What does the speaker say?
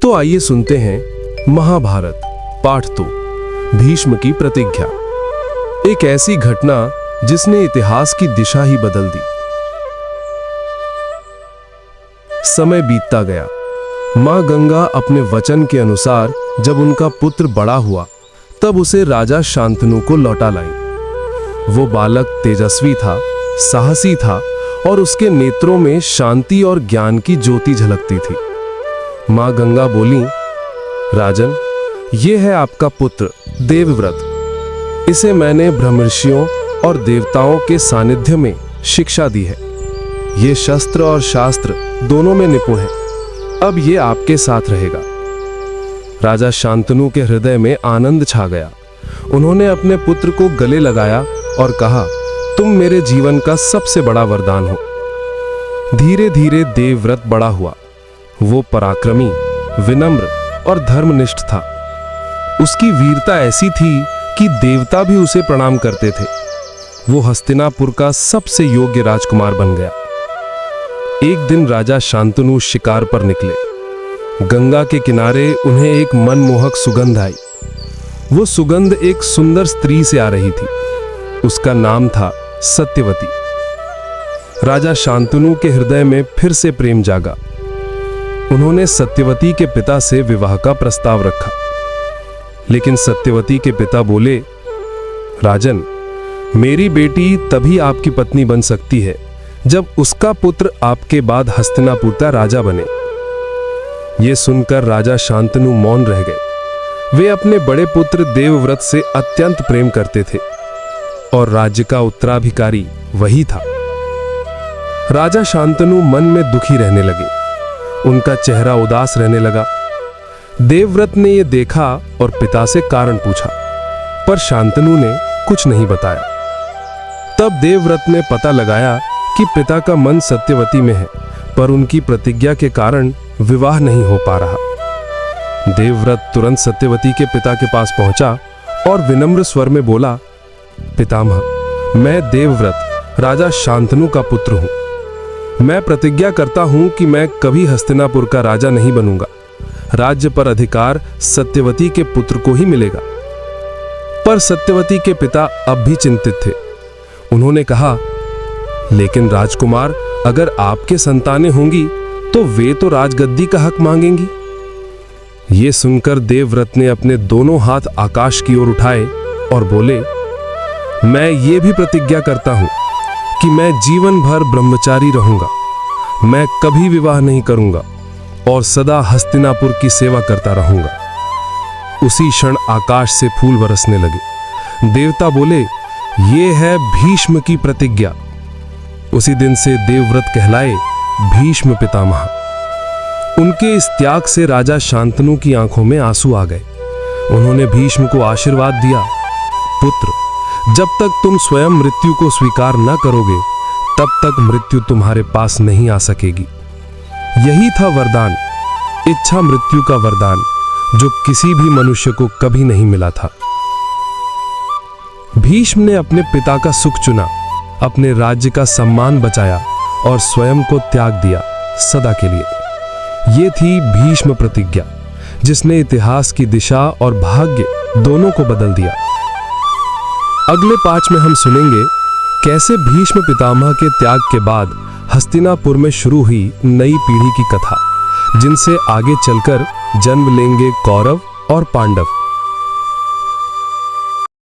तो आइए सुनते हैं महाभारत पाठ 2 भीष्म की प्रतिज्ञा। एक ऐसी घटना जिसने इतिहास की दिशा ही बदल दी। समय बीतता गया। मां गंगा अपने वचन के अनुसार जब उनका पुत्र बड़ा हुआ तब उसे राजा शांतनु को लौटा लाई। वो बालक तेजस्वी था, साहसी था और उसके नेत्रों में शांति और ज्ञान की ज्योति झलकती थी। मां गंगा बोली, राजन, ये है आपका पुत्र देवव्रत। इसे मैंने ब्रह्मर्षियों और देवताओं के सानिध्य में शिक्षा दी है। ये शस्त्र और शास्त्र दोनों में निपुण है। अब ये आपके साथ रहेगा। राजा शांतनु के हृदय में आनंद छा गया। उन्होंने अपने पुत्र को गले लगाया और कहा, तुम मेरे जीवन का सबसे बड़ा वरदान हो। धीरे धीरे देवव्रत बड़ा हुआ। वो पराक्रमी, विनम्र और धर्मनिष्ठ था। उसकी वीरता ऐसी थी कि देवता भी उसे प्रणाम करते थे। वो हस्तिनापुर का सबसे योग्य राजकुमार बन गया। एक दिन राजा शांतनु शिकार पर निकले। गंगा के किनारे उन्हें एक मनमोहक सुगंध आई। वो सुगंध एक सुंदर स्त्री से आ रही थी। उसका नाम था सत्यवती। राजा शांतनु के हृदय में फिर से प्रेम जागा। उन्होंने सत्यवती के पिता से विवाह का प्रस्ताव रखा, लेकिन सत्यवती के पिता बोले, राजन, मेरी बेटी तभी आपकी पत्नी बन सकती है जब उसका पुत्र आपके बाद हस्तिनापुर का राजा बने। यह सुनकर राजा शांतनु मौन रह गए। वे अपने बड़े पुत्र देवव्रत से अत्यंत प्रेम करते थे और राज्य का उत्तराधिकारी वही था। राजा शांतनु मन में दुखी रहने लगे। उनका चेहरा उदास रहने लगा। देवव्रत ने यह देखा और पिता से कारण पूछा, पर शांतनु ने कुछ नहीं बताया। तब देवव्रत ने पता लगाया कि पिता का मन सत्यवती में है, पर उनकी प्रतिज्ञा के कारण विवाह नहीं हो पा रहा। देवव्रत तुरंत सत्यवती के पिता के पास पहुंचा और विनम्र स्वर में बोला, पितामह, मैं देवव्रत राजा शांतनु का पुत्र हूं। मैं प्रतिज्ञा करता हूं कि मैं कभी हस्तिनापुर का राजा नहीं बनूंगा। राज्य पर अधिकार सत्यवती के पुत्र को ही मिलेगा। पर सत्यवती के पिता अब भी चिंतित थे। उन्होंने कहा, लेकिन राजकुमार, अगर आपके संतानें होंगी तो वे तो राजगद्दी का हक मांगेंगी। ये सुनकर देवव्रत ने अपने दोनों हाथ आकाश की ओर उठाए और बोले, मैं ये भी प्रतिज्ञा करता हूं कि मैं जीवन भर ब्रह्मचारी रहूंगा। मैं कभी विवाह नहीं करूंगा और सदा हस्तिनापुर की सेवा करता रहूंगा। उसी क्षण आकाश से फूल बरसने लगे। देवता बोले, ये है भीष्म की प्रतिज्ञा। उसी दिन से देवव्रत कहलाए भीष्म पितामह। उनके इस त्याग से राजा शांतनु की आंखों में आंसू आ गए। उन्होंने भीष्म को आशीर्वाद दिया, पुत्र, जब तक तुम स्वयं मृत्यु को स्वीकार न करोगे तब तक मृत्यु तुम्हारे पास नहीं आ सकेगी। यही था वरदान, इच्छा मृत्यु का वरदान, जो किसी भी मनुष्य को कभी नहीं मिला था। भीष्म ने अपने पिता का सुख चुना, अपने राज्य का सम्मान बचाया और स्वयं को त्याग दिया सदा के लिए। ये थी भीष्म प्रतिज्ञा, जिसने इतिहास की दिशा और भाग्य दोनों को बदल दिया। अगले पाठ में हम सुनेंगे कैसे भीष्म पितामह के त्याग के बाद हस्तिनापुर में शुरू हुई नई पीढ़ी की कथा, जिनसे आगे चलकर जन्म लेंगे कौरव और पांडव।